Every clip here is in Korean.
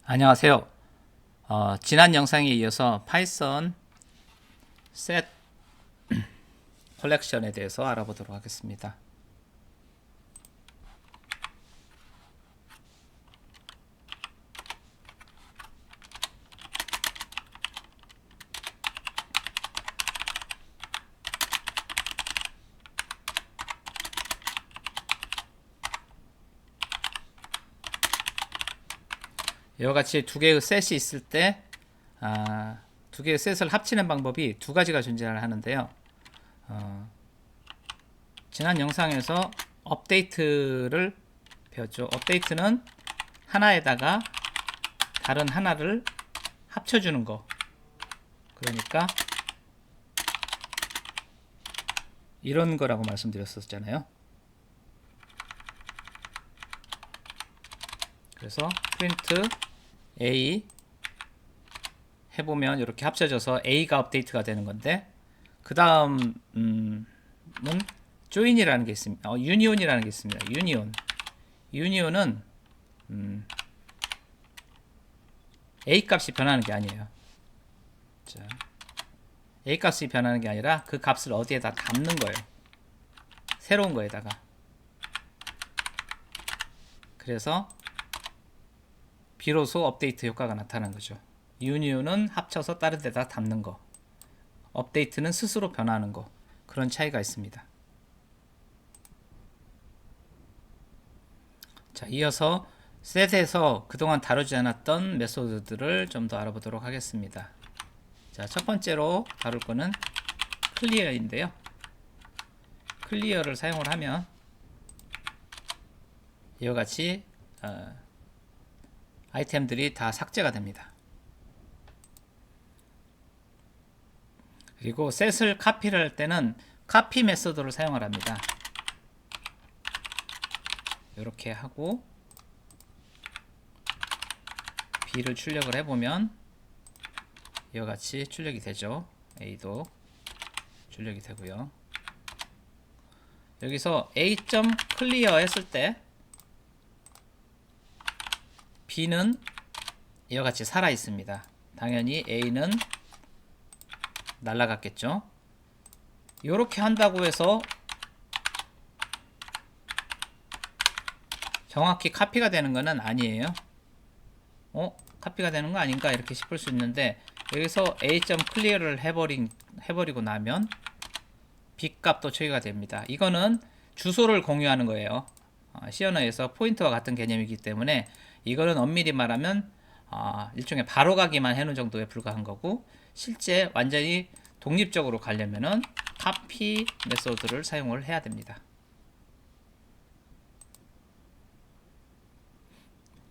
안녕하세요. 지난 영상에 이어서 파이썬 셋 컬렉션에 대해서 알아보도록 하겠습니다. 이와 같이 두 개의 셋이 있을 때, 두 개의 셋을 합치는 방법이 두 가지가 존재를 하는데요. 지난 영상에서 업데이트를 배웠죠. 업데이트는 하나에다가 다른 하나를 합쳐주는 거. 그러니까 이런 거라고 말씀드렸었잖아요. 그래서 프린트 A 해보면 이렇게 합쳐져서 A가 업데이트가 되는 건데, 그 다음은 join이라는 게 있습니다. union이라는 게 있습니다. union은 A 값이 변하는 게 아니에요. 자, A 값이 변하는 게 아니라 그 값을 어디에다 담는 거예요. 새로운 거에다가. 그래서 비로소 업데이트 효과가 나타나는 거죠. union은 합쳐서 다른 데다 담는 거, 업데이트는 스스로 변하는 거, 그런 차이가 있습니다. 자, 이어서 셋에서 그동안 다루지 않았던 메소드들을 좀 더 알아보도록 하겠습니다. 자, 첫 번째로 다룰 거는 클리어인데요. 클리어를 사용을 하면 이와 같이 아이템들이 다 삭제가 됩니다. 그리고 셋을 카피를 할 때는 카피 메소드를 사용을 합니다. 이렇게 하고 B를 출력을 해보면 이와 같이 출력이 되죠. A도 출력이 되고요. 여기서 A.clear 했을 때 B는 이와 같이 살아 있습니다. 당연히 A는 날라갔겠죠. 이렇게 한다고 해서 정확히 카피가 되는 것은 아니에요. 카피가 되는 거 아닌가 이렇게 싶을 수 있는데, 여기서 A.clear를 해버리고 나면 B 값도 처리가 됩니다. 이거는 주소를 공유하는 거예요. C 언어에서 포인터와 같은 개념이기 때문에 이거는 엄밀히 말하면 일종의 바로가기만 해놓은 정도에 불과한 거고, 실제 완전히 독립적으로 가려면은 카피 메소드를 사용을 해야 됩니다.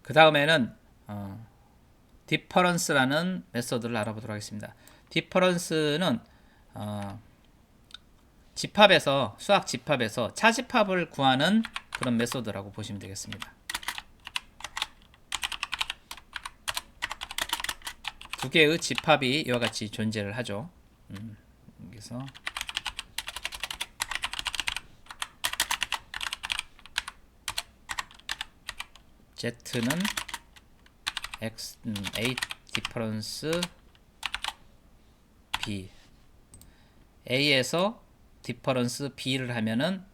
그 다음에는 difference라는 메소드를 알아보도록 하겠습니다. difference는 집합에서, 수학 집합에서 차집합을 구하는 그런 메소드라고 보시면 되겠습니다. 두 개의 집합이 이와 같이 존재를 하죠. 여기서 Z는 X, A difference B, A에서 difference B를 하면은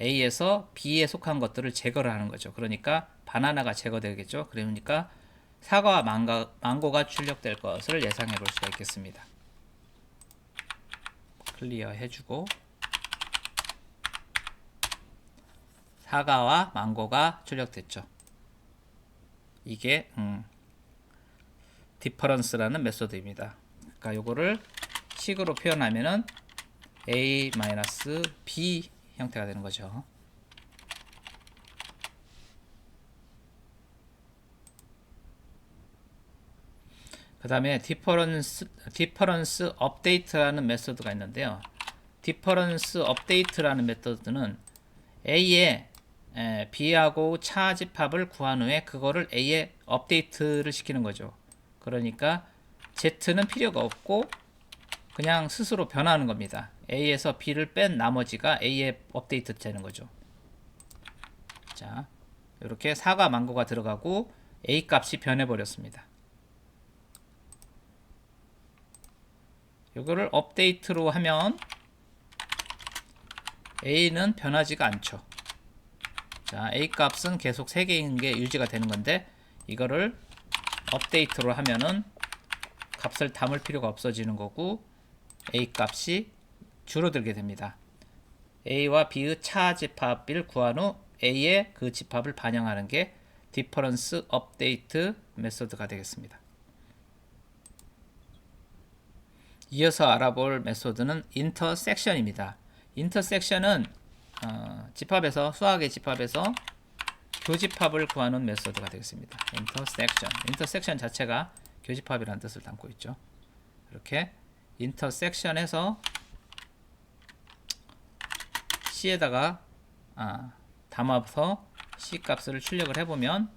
A에서 B에 속한 것들을 제거를 하는 거죠. 그러니까 바나나가 제거되겠죠. 그러니까 사과와 망고가 출력될 것을 예상해 볼 수가 있겠습니다. 클리어 해주고 사과와 망고가 출력됐죠. 이게 difference라는 메소드입니다. 그러니까 요거를 식으로 표현하면은 A-B 형태가 되는 거죠. 그 다음에 difference update라는 메소드가 있는데요. difference update라는 메소드는 A에 B하고 차집합을 구한 후에 그거를 A에 업데이트를 시키는 거죠. 그러니까 Z는 필요가 없고 그냥 스스로 변하는 겁니다. A에서 B를 뺀 나머지가 A에 업데이트 되는 거죠. 자, 이렇게 사과 망고가 들어가고 A 값이 변해버렸습니다. 이거를 업데이트로 하면 A는 변하지가 않죠. 자, A 값은 계속 3개인 게 유지가 되는 건데 이거를 업데이트로 하면은 값을 담을 필요가 없어지는 거고 A 값이 줄어들게 됩니다. A와 B의 차 집합을 구한 후 A의 그 집합을 반영하는 게 디퍼런스 업데이트 메소드가 되겠습니다. 이어서 알아볼 메소드는 인터섹션입니다. 인터섹션은 집합에서 수학의 집합에서 교집합을 구하는 메소드가 되겠습니다. 인터섹션 자체가 교집합이라는 뜻을 담고 있죠. 이렇게 인터섹션에서 C에다가 담아서 C 값을 출력을 해보면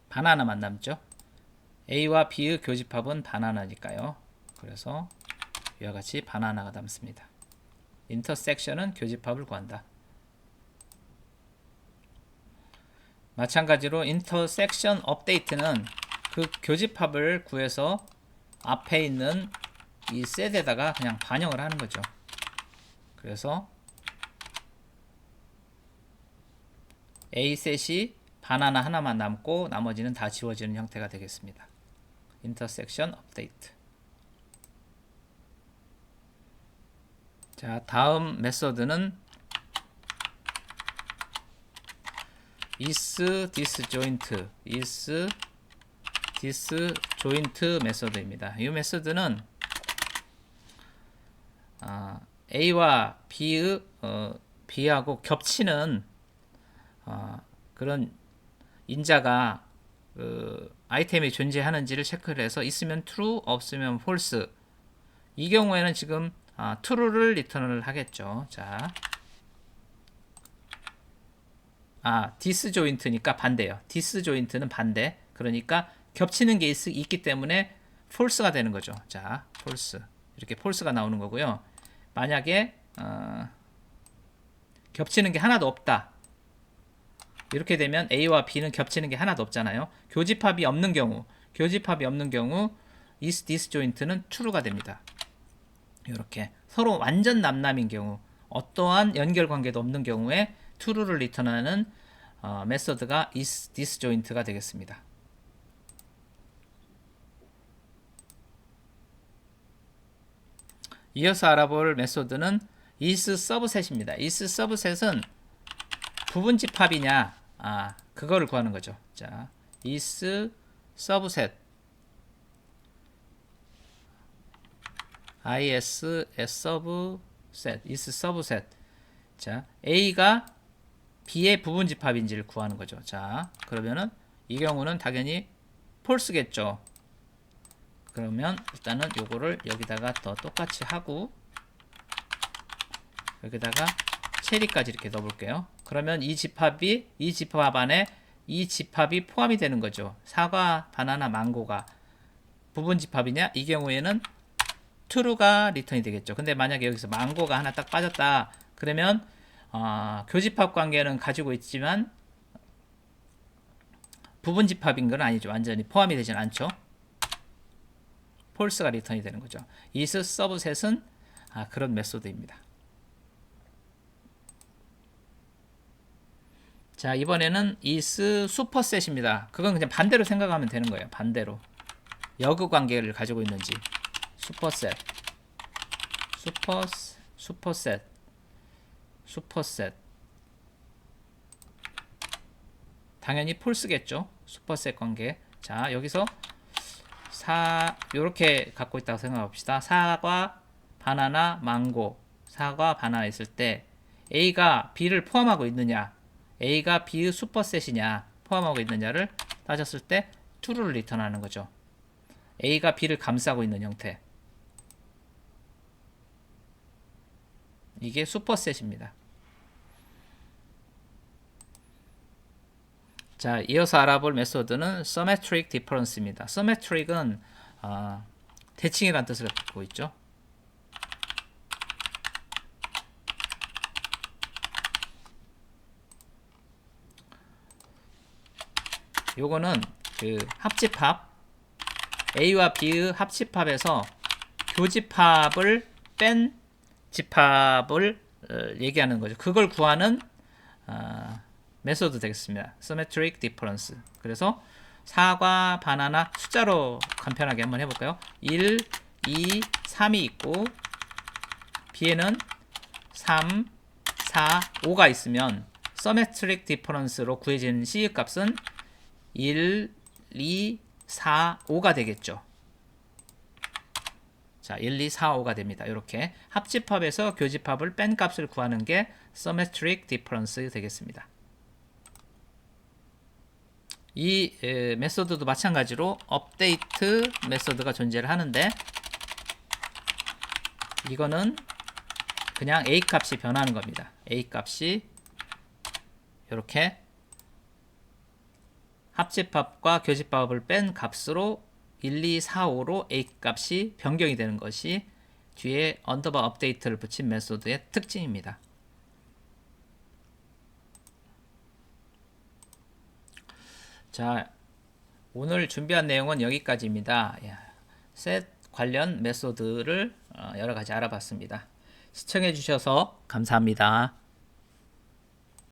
바나나만 남죠. A와 B의 교집합은 바나나니까요. 그래서 이와 같이 바나나가 남습니다. 인터섹션은 교집합을 구한다. 마찬가지로 인터섹션 업데이트는 그 교집합을 구해서 앞에 있는 이 셋에다가 그냥 반영을 하는 거죠. 그래서 A 셋이 바나나 하나만 남고 나머지는 다 지워지는 형태가 되겠습니다. 인터섹션 업데이트. 자, 다음 메소드는 is disjoint 메소드입니다. 이 메소드는 A와 B하고 겹치는 그런 인자가 아이템이 존재하는지를 체크를 해서 있으면 true, 없으면 false. 이 경우에는 지금 true를 리턴을 하겠죠. 자, disjoint니까 반대예요. disjoint는 반대. 그러니까 겹치는 게 있기 때문에 false가 되는 거죠. 자, false. 이렇게 false가 나오는 거고요. 만약에 겹치는 게 하나도 없다. 이렇게 되면 A와 B는 겹치는 게 하나도 없잖아요. 교집합이 없는 경우 is disjoint는 true가 됩니다. 이렇게 서로 완전 남남인 경우, 어떠한 연결 관계도 없는 경우에 true를 리턴하는 메소드가 is disjoint가 되겠습니다. 이어서 알아볼 메소드는 is subset입니다. is subset은 부분 집합이냐, 그거를 구하는 거죠. 자, is subset, is subset, is subset. 자, A가 B의 부분 집합인지를 구하는 거죠. 자, 그러면은 이 경우는 당연히 false겠죠. 그러면 일단은 요거를 여기다가 더 똑같이 하고 여기다가 체리까지 이렇게 넣어볼게요. 그러면 이 집합 안에 이 집합이 포함이 되는 거죠. 사과, 바나나, 망고가 부분 집합이냐? 이 경우에는 true가 리턴이 되겠죠. 근데 만약에 여기서 망고가 하나 딱 빠졌다. 그러면 교집합 관계는 가지고 있지만 부분 집합인 건 아니죠. 완전히 포함이 되진 않죠. false가 리턴이 되는 거죠. is subset은 그런 메소드입니다. 자, 이번에는 is superset입니다. 그건 그냥 반대로 생각하면 되는 거예요. 반대로 역의 관계를 가지고 있는지. superset 당연히 false겠죠. superset 관계. 자, 여기서 요렇게 갖고 있다고 생각합시다. 사과, 바나나, 망고. 사과, 바나나 있을 때 A가 B를 포함하고 있느냐, A가 B의 슈퍼셋이냐 포함하고 있느냐를 따졌을 때 true를 리턴하는 거죠. A가 B를 감싸고 있는 형태. 이게 슈퍼셋입니다. 자, 이어서 알아볼 메소드는 symmetric difference입니다. symmetric은 대칭이라는 뜻을 갖고 있죠. 요거는 그 합집합 A와 B의 합집합에서 교집합을 뺀 집합을 얘기하는 거죠. 그걸 구하는 메소드 되겠습니다. Symmetric Difference. 그래서 4과 바나나 숫자로 간편하게 한번 해볼까요? 1, 2, 3이 있고 B에는 3, 4, 5가 있으면 Symmetric Difference로 구해진 C의 값은 1, 2, 4, 5가 되겠죠. 자, 1, 2, 4, 5가 됩니다. 이렇게 합집합에서 교집합을 뺀 값을 구하는 게 Symmetric Difference 되겠습니다. 이 메소드도 마찬가지로 업데이트 메소드가 존재를 하는데 이거는 그냥 A 값이 변하는 겁니다. A 값이 이렇게 합집합과 교집합을 뺀 값으로 1, 2, 4, 5로 A 값이 변경이 되는 것이 뒤에 언더바 업데이트를 붙인 메소드의 특징입니다. 자, 오늘 준비한 내용은 여기까지입니다. 셋 관련 메소드를 여러 가지 알아봤습니다. 시청해 주셔서 감사합니다.